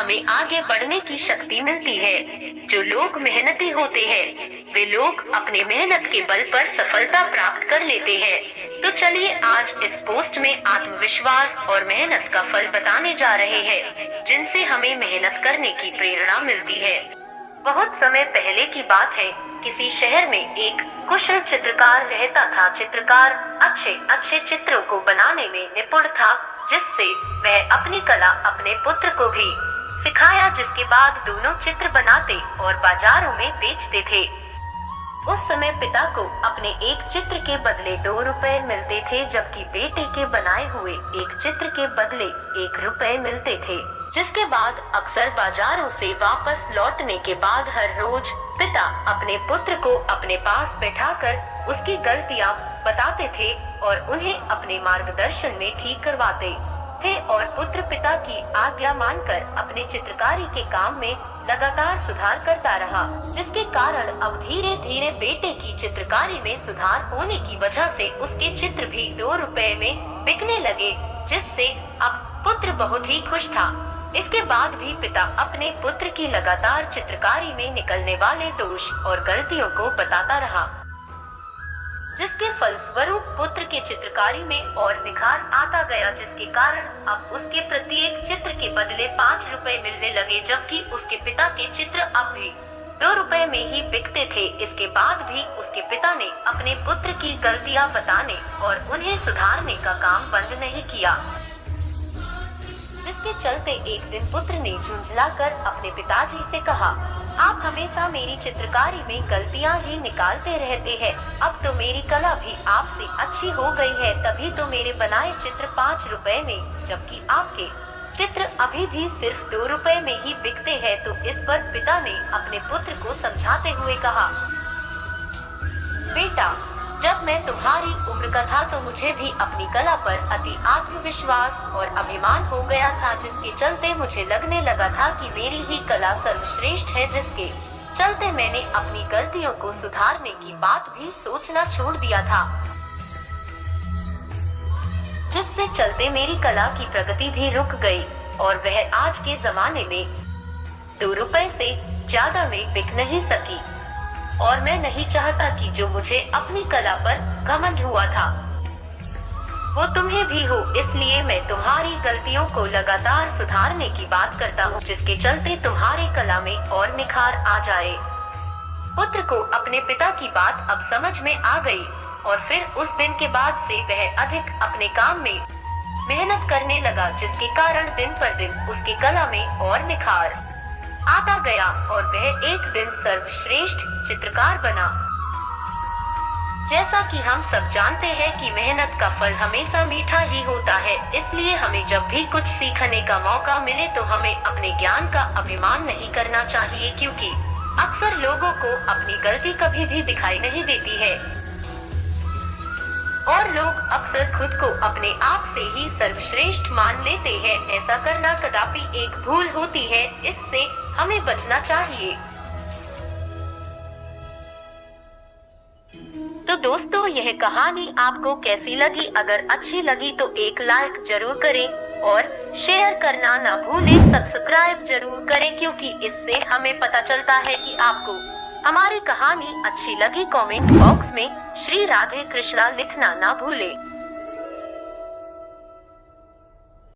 हमें आगे बढ़ने की शक्ति मिलती है। जो लोग मेहनती होते हैं वे लोग अपने मेहनत के बल पर सफलता प्राप्त कर लेते हैं। तो चलिए आज इस पोस्ट में आत्मविश्वास और मेहनत का फल बताने जा रहे हैं, जिनसे हमें मेहनत करने की प्रेरणा मिलती है। बहुत समय पहले की बात है, किसी शहर में एक कुशल चित्रकार रहता था। चित्रकार अच्छे अच्छे चित्रों को बनाने में निपुण था, जिससे वह अपनी कला अपने पुत्र को भी सिखाया, जिसके बाद दोनों चित्र बनाते और बाजारों में बेचते थे। उस समय पिता को अपने एक चित्र के बदले 2 रुपए मिलते थे, जबकि बेटे के बनाए हुए एक चित्र के बदले 1 रुपए मिलते थे। जिसके बाद अक्सर बाजारों से वापस लौटने के बाद हर रोज पिता अपने पुत्र को अपने पास बैठाकर उसकी गलतियां बताते थे और उन्हें अपने मार्गदर्शन में ठीक करवाते थे, और पुत्र पिता की आज्ञा मानकर अपने चित्रकारी के काम में लगातार सुधार करता रहा, जिसके कारण अब धीरे धीरे बेटे की चित्रकारी में सुधार होने की वजह से उसके चित्र भी 2 रुपए में बिकने लगे, जिससे अब पुत्र बहुत ही खुश था। इसके बाद भी पिता अपने पुत्र की लगातार चित्रकारी में निकलने वाले दोष और गलतियों को बताता रहा, जिसके फलस्वरूप पुत्र के चित्रकारी में और निखार आता गया, जिसके कारण अब उसके प्रत्येक चित्र के बदले 5 रुपए मिलने लगे, जबकि उसके पिता के चित्र अब भी 2 रुपए में ही बिकते थे। इसके बाद भी उसके पिता ने अपने पुत्र की गलतियां बताने और उन्हें सुधारने का काम बंद नहीं किया, जिसके चलते एक दिन पुत्र ने झुंझलाकर अपने पिताजी से कहा, आप हमेशा मेरी चित्रकारी में गलतियां ही निकालते रहते हैं। अब तो मेरी कला भी आपसे अच्छी हो गई है, तभी तो मेरे बनाए चित्र 5 रुपए में, जबकि आपके चित्र अभी भी सिर्फ 2 रुपए में ही बिकते हैं। तो इस पर पिता ने अपने पुत्र को समझाते हुए कहा, बेटा, जब मैं तुम्हारी उम्र का था तो मुझे भी अपनी कला पर अति आत्मविश्वास और अभिमान हो गया था, जिसके चलते मुझे लगने लगा था कि मेरी ही कला सर्वश्रेष्ठ है, जिसके चलते मैंने अपनी गलतियों को सुधारने की बात भी सोचना छोड़ दिया था, जिससे चलते मेरी कला की प्रगति भी रुक गई और वह आज के जमाने में 2 रुपए से ज्यादा में बिक नहीं सकी। और मैं नहीं चाहता कि जो मुझे अपनी कला पर घमंड हुआ था वो तुम्हें भी हो, इसलिए मैं तुम्हारी गलतियों को लगातार सुधारने की बात करता हूँ, जिसके चलते तुम्हारी कला में और निखार आ जाए। पुत्र को अपने पिता की बात अब समझ में आ गई और फिर उस दिन के बाद से वह अधिक अपने काम में मेहनत करने लगा, जिसके कारण दिन पर दिन उसकी कला में और निखार आता गया और वह एक दिन सर्वश्रेष्ठ चित्रकार बना। जैसा कि हम सब जानते हैं कि मेहनत का फल हमेशा मीठा ही होता है, इसलिए हमें जब भी कुछ सीखने का मौका मिले तो हमें अपने ज्ञान का अभिमान नहीं करना चाहिए, क्योंकि अक्सर लोगों को अपनी गलती कभी भी दिखाई नहीं देती है और लोग अक्सर खुद को अपने आप से ही सर्वश्रेष्ठ मान लेते हैं। ऐसा करना कदापि एक भूल होती है, इससे हमें बचना चाहिए। तो दोस्तों, यह कहानी आपको कैसी लगी? अगर अच्छी लगी तो एक लाइक जरूर करें और शेयर करना ना भूलें। सब्सक्राइब जरूर करें, क्योंकि इससे हमें पता चलता है कि आपको हमारी कहानी अच्छी लगी। कमेंट बॉक्स में श्री राधे कृष्णा लिखना ना भूलें।